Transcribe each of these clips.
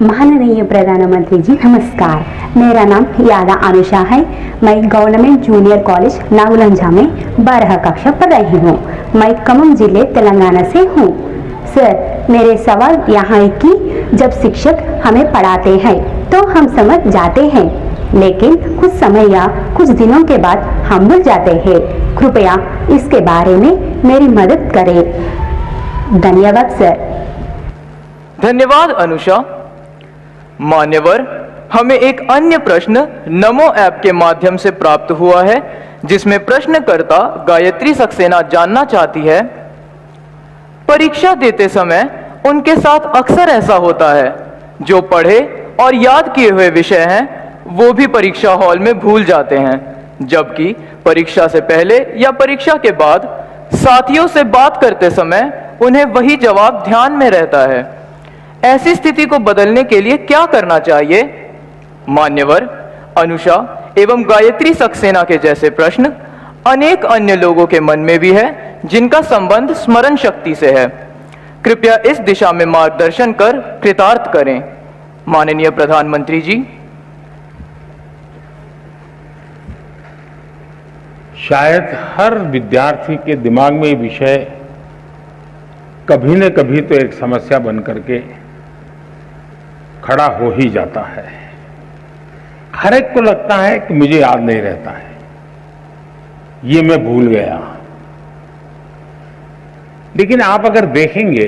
माननीय प्रधानमंत्री जी नमस्कार। मेरा नाम यादा अनुषा है। मैं गवर्नमेंट जूनियर कॉलेज नागुलंजा में 12 कक्षा पढ़ रही हूँ। मैं खम्मम जिले तेलंगाना से हूँ। सर, मेरे सवाल यहाँ है कि जब शिक्षक हमें पढ़ाते हैं तो हम समझ जाते हैं, लेकिन कुछ समय या कुछ दिनों के बाद हम भूल जाते हैं। कृपया इसके बारे में मेरी मदद करें। धन्यवाद सर। धन्यवाद अनुषा। मान्यवर, हमें एक अन्य प्रश्न नमो ऐप के माध्यम से प्राप्त हुआ है, जिसमें प्रश्नकर्ता गायत्री सक्सेना जानना चाहती है, परीक्षा देते समय उनके साथ अक्सर ऐसा होता है, जो पढ़े और याद किए हुए विषय हैं वो भी परीक्षा हॉल में भूल जाते हैं, जबकि परीक्षा से पहले या परीक्षा के बाद साथियों से बात करते समय उन्हें वही जवाब ध्यान में रहता है। ऐसी स्थिति को बदलने के लिए क्या करना चाहिए? मान्यवर, अनुषा एवं गायत्री सक्सेना के जैसे प्रश्न अनेक अन्य लोगों के मन में भी है, जिनका संबंध स्मरण शक्ति से है। कृपया इस दिशा में मार्गदर्शन कर कृतार्थ करें। माननीय प्रधानमंत्री जी। शायद हर विद्यार्थी के दिमाग में ये विषय कभी न कभी तो एक समस्या बन करके खड़ा हो ही जाता है। हर एक को लगता है कि मुझे याद नहीं रहता है, ये मैं भूल गया। लेकिन आप अगर देखेंगे,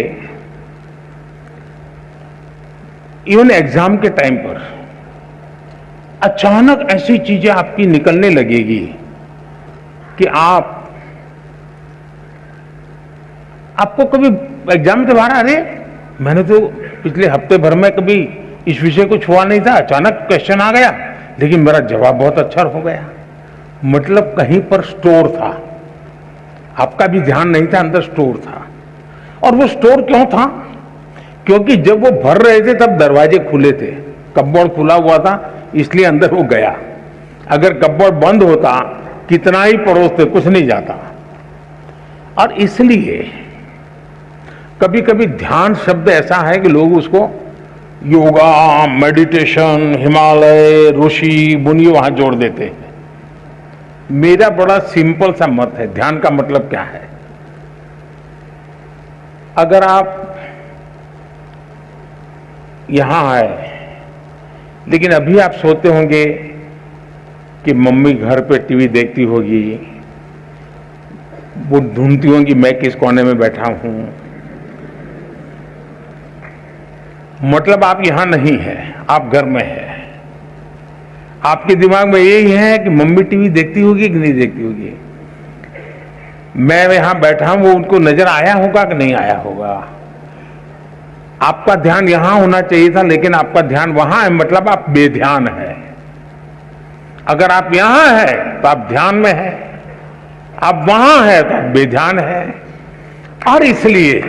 इवन एग्जाम के टाइम पर अचानक ऐसी चीजें आपकी निकलने लगेगी कि आपको कभी एग्जाम के बाहर, अरे मैंने तो पिछले हफ्ते भर में कभी इस विषय को छुआ नहीं था, अचानक क्वेश्चन आ गया, लेकिन मेरा जवाब बहुत अच्छा हो गया। मतलब कहीं पर स्टोर था, आपका भी ध्यान नहीं था, अंदर स्टोर था। और वो स्टोर क्यों था? क्योंकि जब वो भर रहे थे तब दरवाजे खुले थे, कपबोर्ड खुला हुआ था, इसलिए अंदर वो गया। अगर कपबोर्ड बंद होता, कितना ही परोसते, कुछ नहीं जाता। और इसलिए कभी कभी ध्यान शब्द ऐसा है कि लोग उसको योगा, मेडिटेशन, हिमालय, ऋषि, मुनि वहां जोड़ देते हैं। मेरा बड़ा सिंपल सा मत है, ध्यान का मतलब क्या है? अगर आप यहां आए, लेकिन अभी आप सोते होंगे कि मम्मी घर पे टीवी देखती होगी, वो ढूंढती होंगी मैं किस कोने में बैठा हूं। मतलब आप यहां नहीं है, आप घर में है। आपके दिमाग में यही है कि मम्मी टीवी देखती होगी कि नहीं देखती होगी, मैं यहां बैठा हूं, वो उनको नजर आया होगा कि नहीं आया होगा। आपका ध्यान यहां होना चाहिए था, लेकिन आपका ध्यान वहां है, मतलब आप बेध्यान है। अगर आप यहां हैं तो आप ध्यान में हैं, आप वहां हैं तो आप बेध्यान है। और इसलिए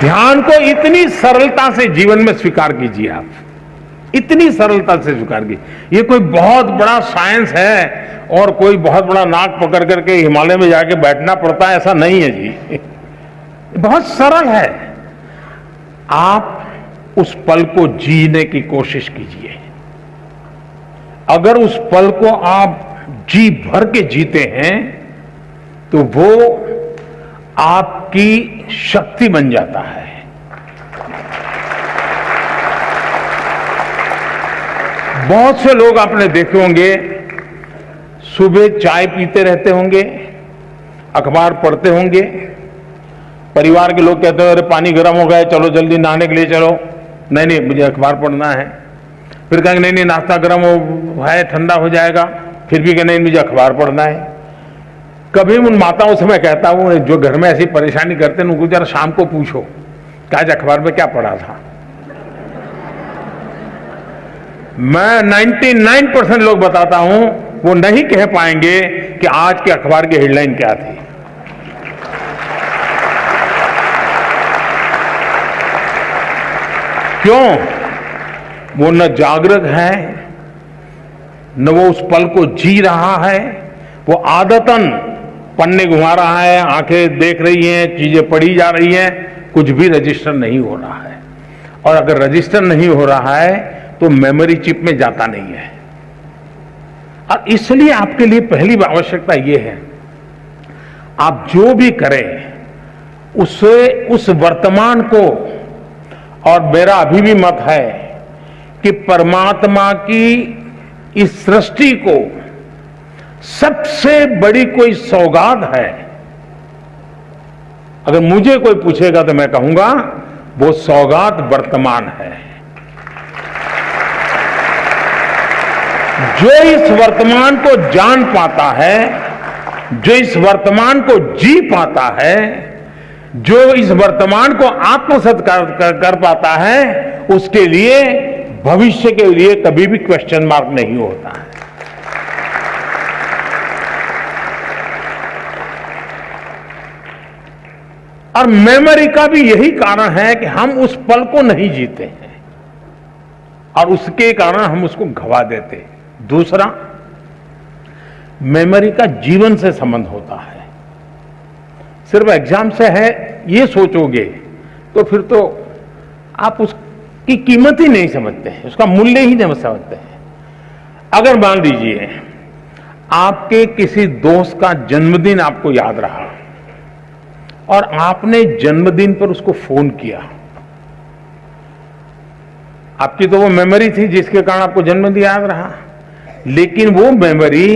ध्यान को इतनी सरलता से जीवन में स्वीकार कीजिए, आप इतनी सरलता से स्वीकार कीजिए। ये कोई बहुत बड़ा साइंस है और कोई बहुत बड़ा नाक पकड़ करके हिमालय में जाके बैठना पड़ता है, ऐसा नहीं है जी। बहुत सरल है। आप उस पल को जीने की कोशिश कीजिए। अगर उस पल को आप जी भर के जीते हैं तो वो आपकी शक्ति बन जाता है। बहुत से लोग आपने देखे होंगे, सुबह चाय पीते रहते होंगे, अखबार पढ़ते होंगे, परिवार के लोग कहते हैं अरे पानी गर्म हो गया, चलो जल्दी नहाने के लिए चलो। नहीं नहीं, मुझे अखबार पढ़ना है। फिर कहेंगे नहीं नहीं, नाश्ता गर्म है, ठंडा हो जाएगा। फिर भी कहें नहीं, मुझे अखबार पढ़ना है। कभी उन माताओं से मैं कहता हूं जो घर में ऐसी परेशानी करते हैं, उनको जरा शाम को पूछो कि आज अखबार में क्या पढ़ा था। मैं 99% लोग बताता हूं, वो नहीं कह पाएंगे कि आज के अखबार की हेडलाइन क्या थी। क्यों? वो न जागृत है, न वो उस पल को जी रहा है। वो आदतन पन्ने घुमा रहा है, आंखें देख रही हैं, चीजें पढ़ी जा रही हैं, कुछ भी रजिस्टर नहीं हो रहा है, और अगर रजिस्टर नहीं हो रहा है तो मेमोरी चिप में जाता नहीं है। और इसलिए आपके लिए पहली आवश्यकता यह है, आप जो भी करें उससे उस वर्तमान को, और मेरा अभी भी मत है कि परमात्मा की इस सृष्टि को सबसे बड़ी कोई सौगात है, अगर मुझे कोई पूछेगा तो मैं कहूंगा वो सौगात वर्तमान है। जो इस वर्तमान को जान पाता है, जो इस वर्तमान को जी पाता है, जो इस वर्तमान को आत्मसात कर पाता है, उसके लिए भविष्य के लिए कभी भी क्वेश्चन मार्क नहीं होता है। और मेमोरी का भी यही कारण है कि हम उस पल को नहीं जीते हैं और उसके कारण हम उसको गवा देते हैं। दूसरा, मेमोरी का जीवन से संबंध होता है। सिर्फ एग्जाम से है ये सोचोगे तो फिर तो आप उसकी कीमत ही नहीं समझते हैं, उसका मूल्य ही नहीं समझते हैं। अगर मान लीजिए आपके किसी दोस्त का जन्मदिन आपको याद रहा और आपने जन्मदिन पर उसको फोन किया, आपकी तो वो मेमोरी थी जिसके कारण आपको जन्मदिन याद रहा, लेकिन वो मेमोरी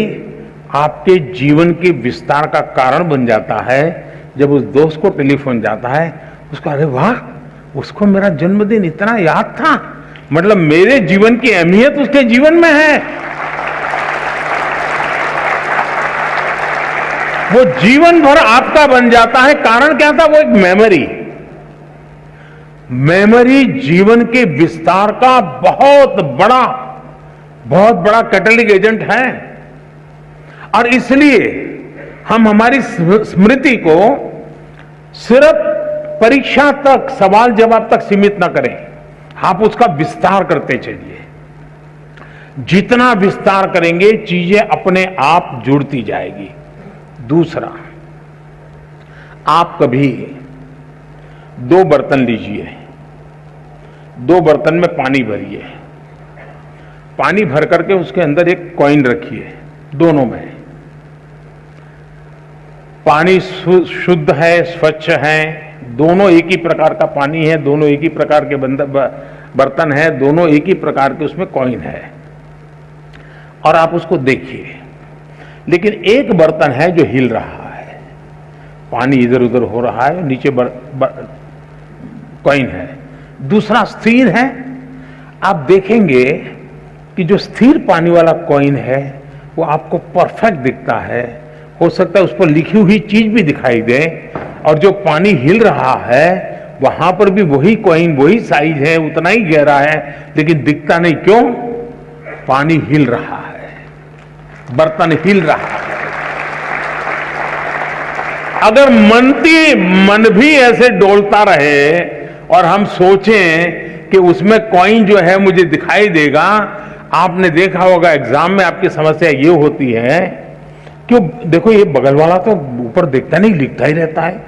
आपके जीवन के विस्तार का कारण बन जाता है। जब उस दोस्त को टेलीफोन जाता है, उसको अरे वाह, उसको मेरा जन्मदिन इतना याद था, मतलब मेरे जीवन की अहमियत उसके जीवन में है। वो जीवन भर आपका बन जाता है। कारण क्या था? वो एक मेमोरी। मेमोरी जीवन के विस्तार का बहुत बड़ा कैटलिक एजेंट है। और इसलिए हम हमारी स्मृति को सिर्फ परीक्षा तक, सवाल जवाब तक सीमित ना करें, आप उसका विस्तार करते चलिए। जितना विस्तार करेंगे चीजें अपने आप जुड़ती जाएगी। दूसरा, आप कभी 2 बर्तन लीजिए, 2 बर्तन में पानी भरिए, पानी भर करके उसके अंदर एक कॉइन रखिए, दोनों में पानी शुद्ध है, स्वच्छ है, दोनों एक ही प्रकार का पानी है, दोनों एक ही प्रकार के बर्तन है, दोनों एक ही प्रकार के उसमें कॉइन है, और आप उसको देखिए। लेकिन एक बर्तन है जो हिल रहा है, पानी इधर उधर हो रहा है, नीचे कॉइन है। दूसरा स्थिर है। आप देखेंगे कि जो स्थिर पानी वाला कॉइन है वो आपको परफेक्ट दिखता है, हो सकता है उस पर लिखी हुई चीज भी दिखाई दे, और जो पानी हिल रहा है वहां पर भी वही कॉइन, वही साइज है, उतना ही गहरा है, लेकिन दिखता नहीं। क्यों? पानी हिल रहा है, बर्तन हिल रहा है। अगर मन भी ऐसे डोलता रहे और हम सोचें कि उसमें कॉइन जो है मुझे दिखाई देगा, आपने देखा होगा एग्जाम में आपकी समस्या ये होती है, क्यों? देखो ये बगल वाला तो ऊपर देखता नहीं, लिखता ही रहता है,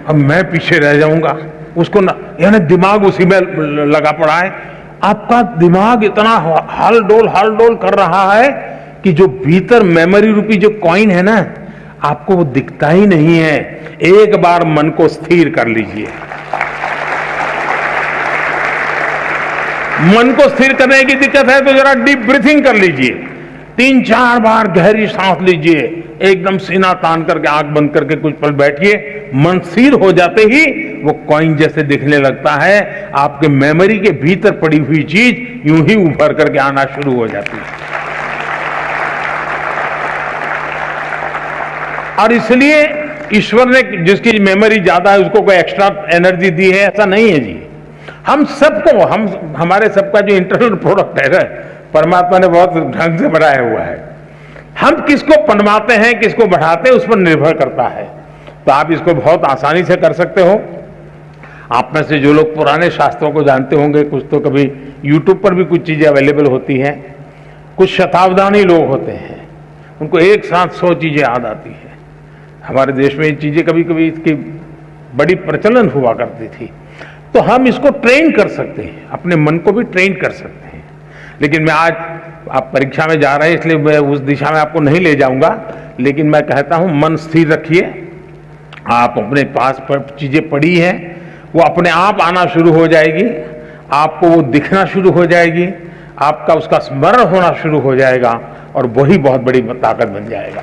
अब मैं पीछे रह जाऊंगा, उसको ना, यानी दिमाग उसी में लगा पड़ा है। आपका दिमाग इतना हल डोल कर रहा है कि जो भीतर मेमोरी रूपी जो कॉइन है ना, आपको वो दिखता ही नहीं है। एक बार मन को स्थिर कर लीजिए। मन को स्थिर करने की दिक्कत है तो जरा डीप ब्रीथिंग कर लीजिए, 3-4 बार गहरी सांस लीजिए, एकदम सीना तान करके आंख बंद करके कुछ पल बैठिए। मन स्थिर हो जाते ही वो कॉइन जैसे दिखने लगता है, आपके मेमोरी के भीतर पड़ी हुई चीज यूं ही उभर करके आना शुरू हो जाती है। और इसलिए ईश्वर ने जिसकी मेमोरी ज्यादा है उसको कोई एक्स्ट्रा एनर्जी दी है, ऐसा नहीं है जी। हम सबको, हमारे सबका जो इंटरनल प्रोडक्ट है ना, परमात्मा ने बहुत ढंग से बनाया हुआ है। हम किसको पनवाते हैं, किसको बढ़ाते हैं, उस पर निर्भर करता है। तो आप इसको बहुत आसानी से कर सकते हो। आप में से जो लोग पुराने शास्त्रों को जानते होंगे, कुछ तो कभी यूट्यूब पर भी कुछ चीजें अवेलेबल होती हैं, कुछ शताब्दानी लोग होते हैं, उनको एक साथ 100 चीजें याद आती है। हमारे देश में ये चीजें कभी कभी इसकी बड़ी प्रचलन हुआ करती थी। तो हम इसको ट्रेन कर सकते हैं, अपने मन को भी ट्रेन कर सकते हैं। लेकिन मैं आज, आप परीक्षा में जा रहे हैं इसलिए मैं उस दिशा में आपको नहीं ले जाऊंगा, लेकिन मैं कहता हूं मन स्थिर रखिए। आप अपने पास चीजें पड़ी हैं, वो अपने आप आना शुरू हो जाएगी, आपको वो दिखना शुरू हो जाएगी, आपका उसका स्मरण होना शुरू हो जाएगा और वही बहुत बड़ी ताकत बन जाएगा।